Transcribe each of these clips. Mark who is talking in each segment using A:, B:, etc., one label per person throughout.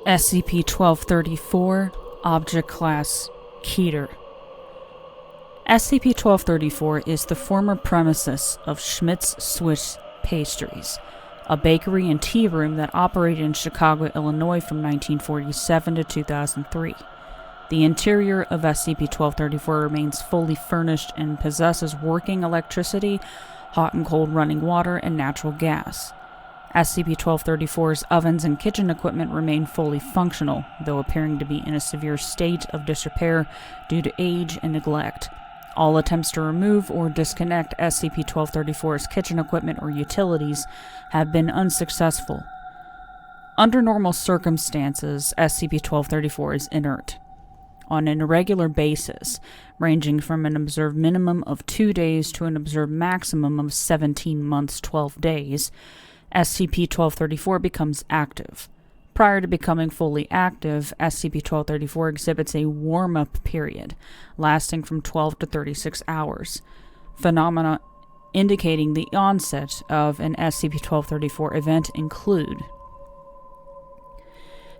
A: SCP-1234, Object Class Keter. SCP-1234 is the former premises of Schmidt's Swiss Pastries, a bakery and tea room that operated in Chicago, Illinois from 1947 to 2003. The interior of SCP-1234 remains fully furnished and possesses working electricity, hot and cold running water, and natural gas. SCP-1234's ovens and kitchen equipment remain fully functional, though appearing to be in a severe state of disrepair due to age and neglect. All attempts to remove or disconnect SCP-1234's kitchen equipment or utilities have been unsuccessful. Under normal circumstances, SCP-1234 is inert. On an irregular basis, ranging from an observed minimum of 2 days to an observed maximum of 17 months 12 days, SCP-1234 becomes active. Prior to becoming fully active, SCP-1234 exhibits a warm-up period, lasting from 12 to 36 hours. Phenomena indicating the onset of an SCP-1234 event include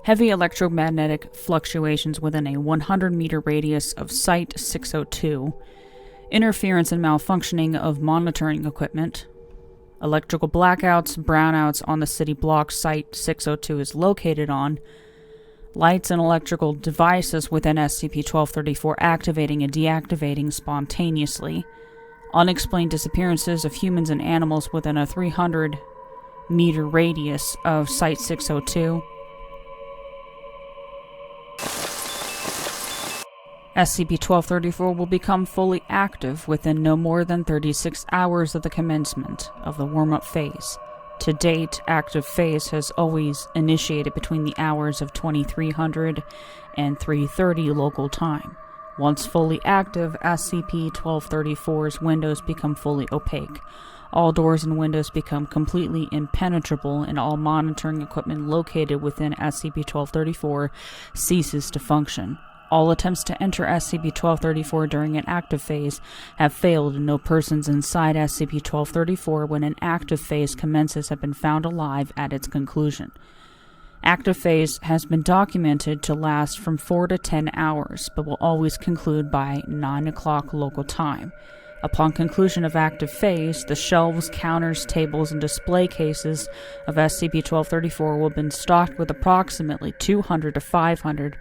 A: heavy electromagnetic fluctuations within a 100-meter radius of Site-602, interference and malfunctioning of monitoring equipment, electrical blackouts, brownouts on the city block Site-602 is located on, lights and electrical devices within SCP-1234 activating and deactivating spontaneously, unexplained disappearances of humans and animals within a 300-meter radius of Site-602, SCP-1234 will become fully active within no more than 36 hours of the commencement of the warm-up phase. To date, active phase has always initiated between the hours of 2300 and 3:30 local time. Once fully active, SCP-1234's windows become fully opaque. All doors and windows become completely impenetrable, and all monitoring equipment located within SCP-1234 ceases to function. All attempts to enter SCP-1234 during an active phase have failed, and no persons inside SCP-1234 when an active phase commences have been found alive at its conclusion. Active phase has been documented to last from 4 to 10 hours, but will always conclude by 9 o'clock local time. Upon conclusion of active phase, the shelves, counters, tables, and display cases of SCP-1234 will have been stocked with approximately 200 to 500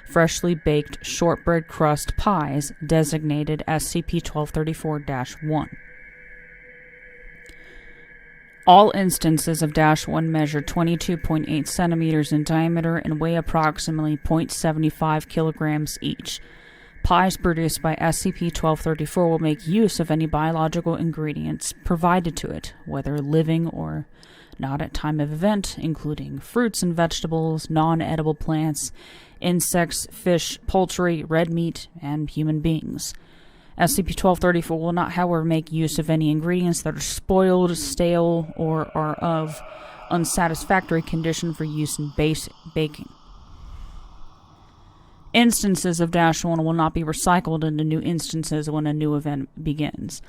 A: freshly baked shortbread crust pies designated SCP-1234-1. All instances of -1 measure 22.8 centimeters in diameter and weigh approximately 0.75 kilograms each. Pies produced by SCP-1234 will make use of any biological ingredients provided to it, whether living or not at time of event, including fruits and vegetables, non-edible plants, insects, fish, poultry, red meat, and human beings. SCP-1234 will not, however, make use of any ingredients that are spoiled, stale, or are of unsatisfactory condition for use in baking. Instances of -1 will not be recycled into new instances when a new event begins.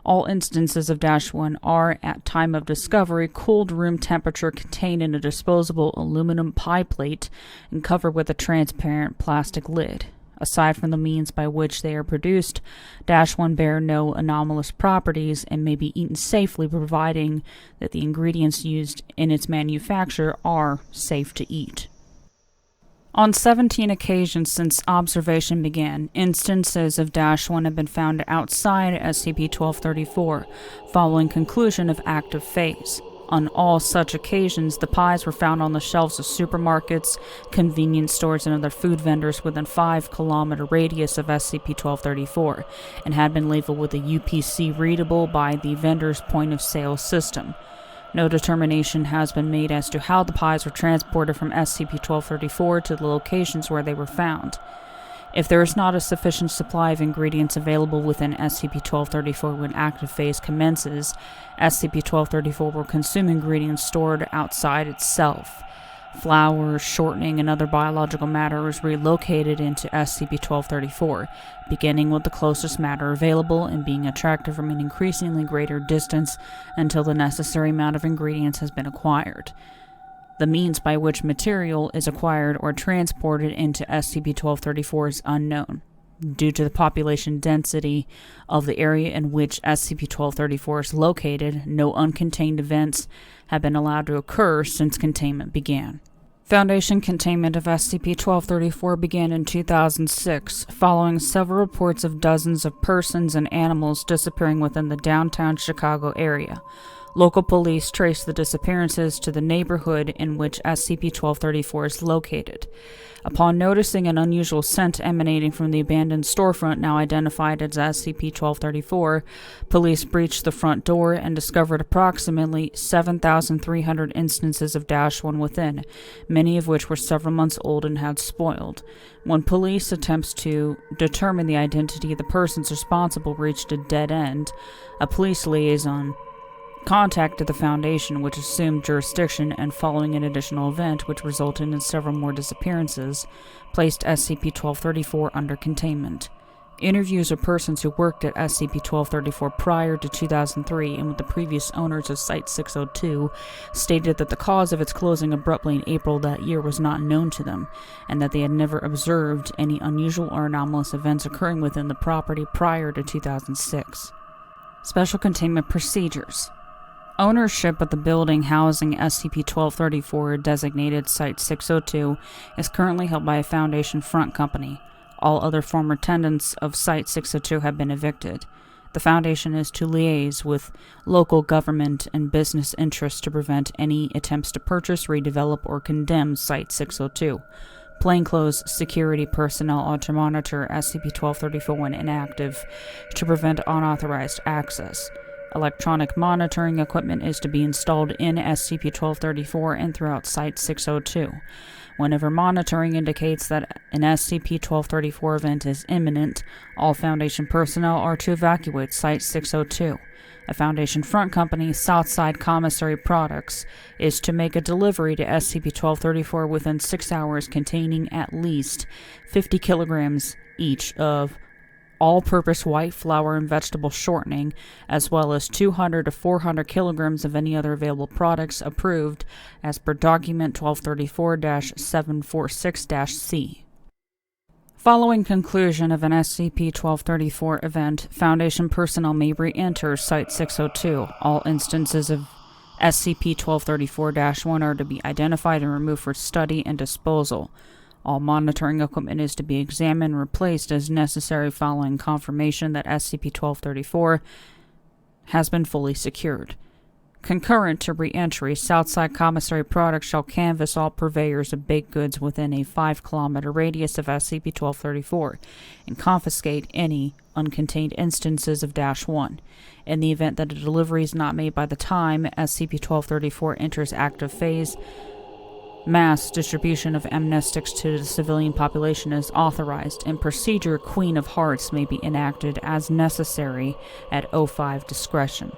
A: All instances of -1 are, at time of discovery, cooled room temperature, contained in a disposable aluminum pie plate and covered with a transparent plastic lid. Aside from the means by which they are produced, -1 bear no anomalous properties and may be eaten safely, providing that the ingredients used in its manufacture are safe to eat. On 17 occasions since observation began, instances of -1 have been found outside SCP-1234, following conclusion of active phase. On all such occasions, the pies were found on the shelves of supermarkets, convenience stores, and other food vendors within 5-kilometer radius of SCP-1234, and had been labeled with a UPC readable by the vendor's point-of-sale system. No determination has been made as to how the pies were transported from SCP-1234 to the locations where they were found. If there is not a sufficient supply of ingredients available within SCP-1234 when active phase commences, SCP-1234 will consume ingredients stored outside itself. Flour, shortening, and other biological matter is relocated into SCP-1234, beginning with the closest matter available and being attracted from an increasingly greater distance until the necessary amount of ingredients has been acquired. The means by which material is acquired or transported into SCP-1234 is unknown. Due to the population density of the area in which SCP-1234 is located, no uncontained events have been allowed to occur since containment began. Foundation containment of SCP-1234 began in 2006, following several reports of dozens of persons and animals disappearing within the downtown Chicago area. Local police traced the disappearances to the neighborhood in which SCP-1234 is located. Upon noticing an unusual scent emanating from the abandoned storefront now identified as SCP-1234, police breached the front door and discovered approximately 7,300 instances of -1 within, many of which were several months old and had spoiled. When police attempts to determine the identity of the persons responsible reached a dead end, a police liaison contacted the Foundation, which assumed jurisdiction, and following an additional event, which resulted in several more disappearances, placed SCP-1234 under containment. Interviews of persons who worked at SCP-1234 prior to 2003 and with the previous owners of Site-602 stated that the cause of its closing abruptly in April that year was not known to them, and that they had never observed any unusual or anomalous events occurring within the property prior to 2006. Special Containment Procedures. Ownership of the building housing SCP-1234, designated Site-602, is currently held by a Foundation front company. All other former tenants of Site-602 have been evicted. The Foundation is to liaise with local government and business interests to prevent any attempts to purchase, redevelop, or condemn Site-602. Plainclothes security personnel are to monitor SCP-1234 when inactive to prevent unauthorized access. Electronic monitoring equipment is to be installed in SCP-1234 and throughout Site-602. Whenever monitoring indicates that an SCP-1234 event is imminent, all Foundation personnel are to evacuate Site-602. A Foundation front company, Southside Commissary Products, is to make a delivery to SCP-1234 within 6 hours containing at least 50 kilograms each of all-purpose white flour and vegetable shortening, as well as 200 to 400 kilograms of any other available products approved as per document 1234-746-C. Following conclusion of an SCP-1234 event, Foundation personnel may re-enter Site-602. All instances of SCP-1234-1 are to be identified and removed for study and disposal. All monitoring equipment is to be examined and replaced as necessary following confirmation that SCP-1234 has been fully secured. Concurrent to re-entry, Southside Commissary Products shall canvass all purveyors of baked goods within a 5-kilometer radius of SCP-1234 and confiscate any uncontained instances of -1. In the event that a delivery is not made by the time SCP-1234 enters active phase, mass distribution of amnestics to the civilian population is authorized, and procedure Queen of Hearts may be enacted as necessary at O5 discretion.